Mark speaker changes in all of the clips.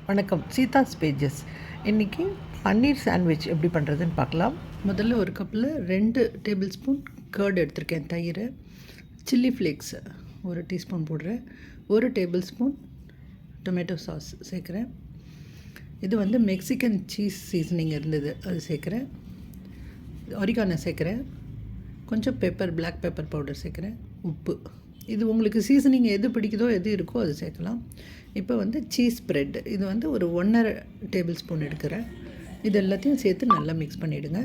Speaker 1: வணக்கம், சீதாஸ் பேஜஸ். இன்றைக்கி பன்னீர் சாண்ட்விச் எப்படி பண்ணுறதுன்னு பார்க்கலாம். முதல்ல ஒரு கப்பில் 2 டேபிள் ஸ்பூன் கர்டு எடுத்திருக்கேன், தயிர். சில்லி ஃப்ளேக்ஸ் 1 டீஸ்பூன் போடுறேன். 1 டேபிள் ஸ்பூன் டொமேட்டோ சாஸ் சேர்க்குறேன். இது வந்து மெக்சிகன் சீஸ் சீசனிங் இருந்தது, அது சேர்க்குறேன். ஒரிகானோ சேர்க்குறேன். கொஞ்சம் பெப்பர், பிளாக் பெப்பர் பவுடர் சேர்க்குறேன். உப்பு. இது உங்களுக்கு சீசனிங் எது பிடிக்குதோ, எது இருக்கோ அது சேர்க்கலாம். இப்போ வந்து சீஸ் ஸ்ப்ரெட், இது வந்து ஒரு 1.5 டேபிள் ஸ்பூன் எடுக்கிறேன். இது எல்லாத்தையும் சேர்த்து நல்லா மிக்ஸ் பண்ணிவிடுங்க.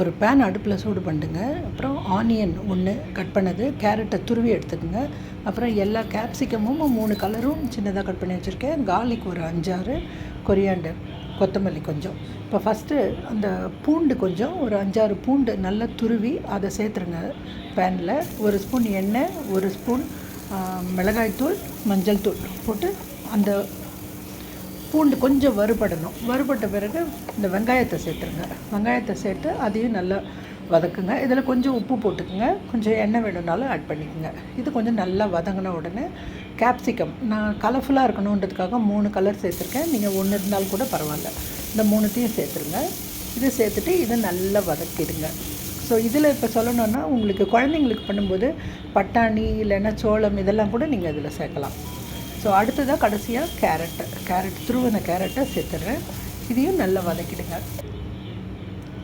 Speaker 1: ஒரு பேன் அடுப்பில் சூடு பண்ணுங்க. அப்புறம் ஆனியன் 1 கட் பண்ணது, கேரட்டை துருவி எடுத்துக்கோங்க. அப்புறம் எல்லா கேப்சிகமும் 3 கலரும் சின்னதாக கட் பண்ணி வச்சுருக்கேன். கார்லிக் ஒரு 5-6, கொரியாண்டர், கொத்தமல்லி கொஞ்சம். இப்போ ஃபஸ்ட்டு அந்த பூண்டு கொஞ்சம், ஒரு 5-6 பூண்டு நல்லா துருவி அதை சேர்த்துருங்க பேனில். 1 ஸ்பூன் எண்ணெய், 1 ஸ்பூன் மிளகாய்த்தூள், மஞ்சள் தூள் போட்டு அந்த பூண்டு கொஞ்சம் வறுபடணும். வறுபட்ட பிறகு இந்த வெங்காயத்தை சேர்த்துருங்க. வெங்காயத்தை சேர்த்து அதையும் நல்லா வதக்குங்க. இதில் கொஞ்சம் உப்பு போட்டுக்குங்க. கொஞ்சம் எண்ணெய் வேணும்னாலும் ஆட் பண்ணிக்கோங்க. இது கொஞ்சம் நல்லா வதங்கின உடனே கேப்சிகம், நான் கலர்ஃபுல்லாக இருக்கணுன்றதுக்காக 3 கலர் சேர்த்துருக்கேன். நீங்கள் 1 இருந்தாலும் கூட பரவாயில்ல. இந்த 3த்தையும் சேர்த்துருங்க. இது சேர்த்துட்டு இதை நல்லா வதக்கிடுங்க. ஸோ இதில் இப்போ சொல்லணுன்னா, உங்களுக்கு குழந்தைங்களுக்கு பண்ணும்போது பட்டாணி இல்லைன்னா சோளம் இதெல்லாம் கூட நீங்கள் இதில் சேர்க்கலாம். ஸோ அடுத்ததாக கடைசியாக கேரட் துருவின கேரட்டை சேர்த்துட்றேன். இதையும் நல்லா வதக்கிடுங்க.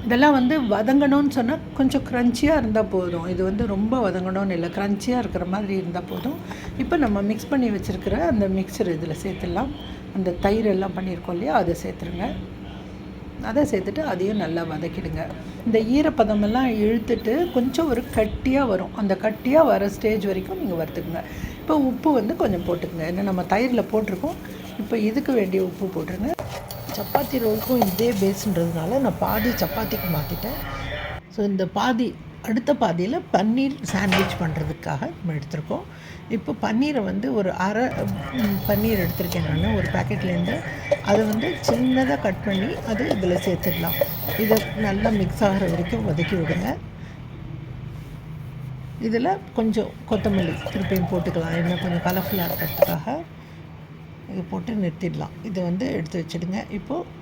Speaker 1: இதெல்லாம் வந்து வதங்கணும்னு சொன்னால் கொஞ்சம் க்ரன்ச்சியாக இருந்தால் போதும். இது வந்து ரொம்ப வதங்கணும்னு இல்லை, க்ரன்ச்சியாக இருக்கிற மாதிரி இருந்தால் போதும். இப்போ நம்ம மிக்ஸ் பண்ணி வச்சுருக்கிற அந்த மிக்சர் இதில் சேர்த்துடலாம். அந்த தயிர் எல்லாம் பண்ணியிருக்கோம் இல்லையா, அதை சேர்த்துருங்க. அதை சேர்த்துட்டு அதையும் நல்லா வதக்கிடுங்க. இந்த ஈரப்பதமெல்லாம் இழுத்துட்டு கொஞ்சம் ஒரு கட்டியாக வரும். அந்த கட்டியாக வர ஸ்டேஜ் வரைக்கும் நீங்கள் வறுத்துக்குங்க. இப்போ உப்பு வந்து கொஞ்சம் போட்டுக்குங்க. ஏன்னா நம்ம தயிரில் போட்டிருக்கோம். இப்போ இதுக்கு வேண்டிய உப்பு போட்டுருங்க. சப்பாத்தி ரோலுக்கும் இதே பேஸுன்றதுனால நான் பாதி சப்பாத்திக்கு மாற்றிட்டேன். ஸோ இந்த அடுத்த பாதியில் பன்னீர் சாண்ட்விச் பண்ணுறதுக்காக நம்ம எடுத்திருக்கோம். இப்போ பன்னீரை வந்து ஒரு அரை பன்னீர் எடுத்திருக்கேன் நான் ஒரு பேக்கெட்லேருந்து. அதை வந்து சின்னதாக கட் பண்ணி அது இதில் சேர்த்துடலாம். இதை நல்லா மிக்ஸ் ஆகிற வரைக்கும் வதக்கி விடுங்க. இதில் கொஞ்சம் கொத்தமல்லி திருப்பியும் போட்டுக்கலாம், இன்னும் கொஞ்சம் கலர்ஃபுல்லாக இருக்கிறதுக்காக. இது போட்டு நிறுத்திடலாம். இதை வந்து எடுத்து வச்சுடுங்க. இப்போது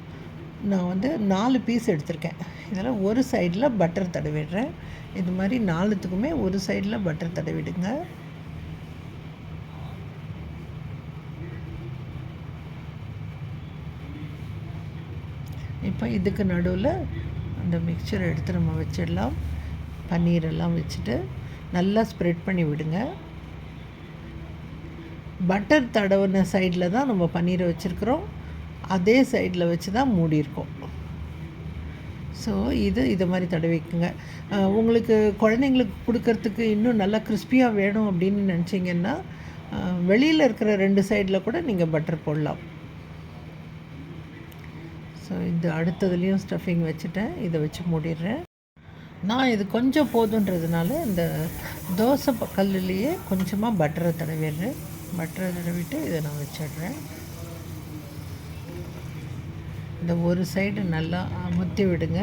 Speaker 1: நான் வந்து 4 பீஸ் எடுத்திருக்கேன். இதில் ஒரு சைடில் பட்டர் தடவிடுறேன். இது மாதிரி 4த்துக்குமே ஒரு சைடில் பட்டர் தடவிடுங்க. இப்போ இதுக்கு நடுவில் அந்த மிக்சர் எடுத்து நம்ம வச்சிடலாம். பன்னீரெல்லாம் வச்சுட்டு நல்லா ஸ்ப்ரெட் பண்ணி விடுங்க. பட்டர் தடவின சைடில் தான் நம்ம பன்னீரை வச்சுருக்குறோம். அதே சைடில் வச்சு தான் மூடியிருக்கோம். ஸோ இது மாதிரி தடவிக்குங்க. உங்களுக்கு குழந்தைங்களுக்கு கொடுக்கறதுக்கு இன்னும் நல்லா கிறிஸ்பியாக வேணும் அப்படின்னு நினச்சிங்கன்னா, வெளியில் இருக்கிற 2 சைடில் கூட நீங்கள் பட்டர் போடலாம். ஸோ இது அடுத்ததுலேயும் ஸ்டஃபிங் வச்சுட்டேன். இதை வச்சு மூடிடுறேன். நான் இது கொஞ்சம் போதுன்றதுனால இந்த தோசை கல்லுலேயே கொஞ்சமாக பட்டரை தடவிடுறேன். பட்டரை தடவிட்டு இதை நான் வச்சிடுறேன். இந்த ஒரு சைடு நல்லா அமுத்தி விடுங்க.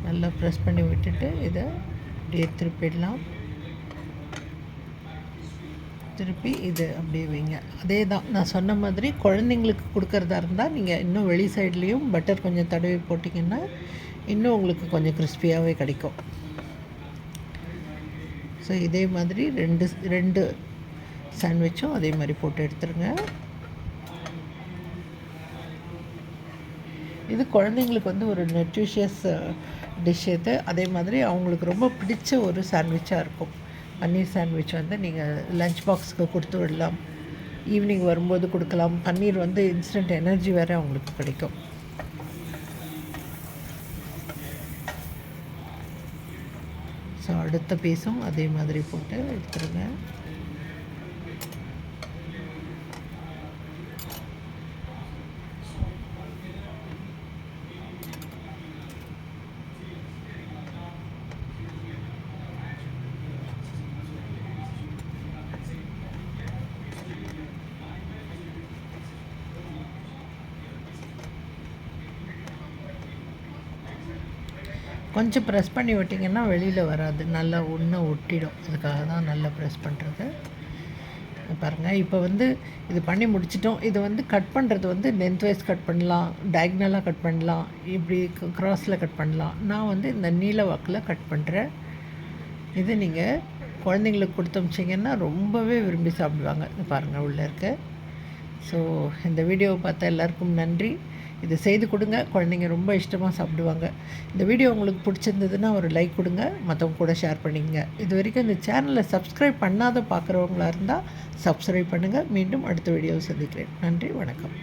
Speaker 1: நல்லா ப்ரெஸ் பண்ணி விட்டுட்டு இதை அப்படியே திருப்பிடலாம். திருப்பி இது அப்படியே வைங்க. அதே தான் நான் சொன்ன மாதிரி குழந்தைங்களுக்கு கொடுக்கறதா இருந்தால் நீங்கள் இன்னும் வெளி சைட்லேயும் பட்டர் கொஞ்சம் தடவி போட்டிங்கன்னா இன்னும் உங்களுக்கு கொஞ்சம் கிறிஸ்பியாகவே கிடைக்கும். ஸோ இதே மாதிரி 2 சாண்ட்விச்சும் அதே மாதிரி போட்டு எடுத்துருங்க. இது குழந்தைங்களுக்கு வந்து ஒரு நியூட்ரிஷியஸ் டிஷ் இது. அதே மாதிரி அவங்களுக்கு ரொம்ப பிடிச்ச ஒரு சாண்ட்விச்சாக இருக்கும். பன்னீர் சாண்ட்விச் வந்து நீங்கள் லஞ்ச் பாக்ஸுக்கு கொடுத்து விடலாம், ஈவினிங் வரும்போது கொடுக்கலாம். பன்னீர் வந்து இன்ஸ்டன்ட் எனர்ஜி வேறு அவங்களுக்கு கிடைக்கும். ஸோ அடுத்த பீஸும் அதே மாதிரி போட்டு எடுத்துருங்க. கொஞ்சம் ப்ரெஸ் பண்ணி விட்டிங்கன்னா வெளியில் வராது, நல்லா ஒன்று ஒட்டிடும். அதுக்காக தான் நல்லா ப்ரெஸ் பண்ணுறது. பாருங்கள், இப்போ வந்து இது பண்ணி முடிச்சிட்டோம். இது வந்து கட் பண்ணுறது வந்து லென்த் வைஸ் கட் பண்ணலாம், டயக்னலாக கட் பண்ணலாம், இப்படி க்ராஸில் கட் பண்ணலாம். நான் வந்து இந்த நீல வாக்கில் கட் பண்ணுறேன். இது நீங்கள் குழந்தைங்களுக்கு கொடுத்து அமிச்சிங்கன்னா ரொம்பவே விரும்பி சாப்பிடுவாங்க. இது பாருங்கள் உள்ளே இருக்க. ஸோ இந்த வீடியோவை பார்த்த எல்லாருக்கும் நன்றி. இதை செய்து கொடுங்க, குழந்தைங்க ரொம்ப இஷ்டமாக சாப்பிடுவாங்க. இந்த வீடியோ உங்களுக்கு பிடிச்சிருந்ததுன்னா ஒரு லைக் கொடுங்க, மற்றவங்க கூட ஷேர் பண்ணிக்கங்க. இது வரைக்கும் இந்த சேனலை சப்ஸ்கிரைப் பண்ணாத பார்க்குறவங்களா இருந்தால் சப்ஸ்கிரைப் பண்ணுங்கள். மீண்டும் அடுத்த வீடியோவை சந்திக்கிறேன். நன்றி, வணக்கம்.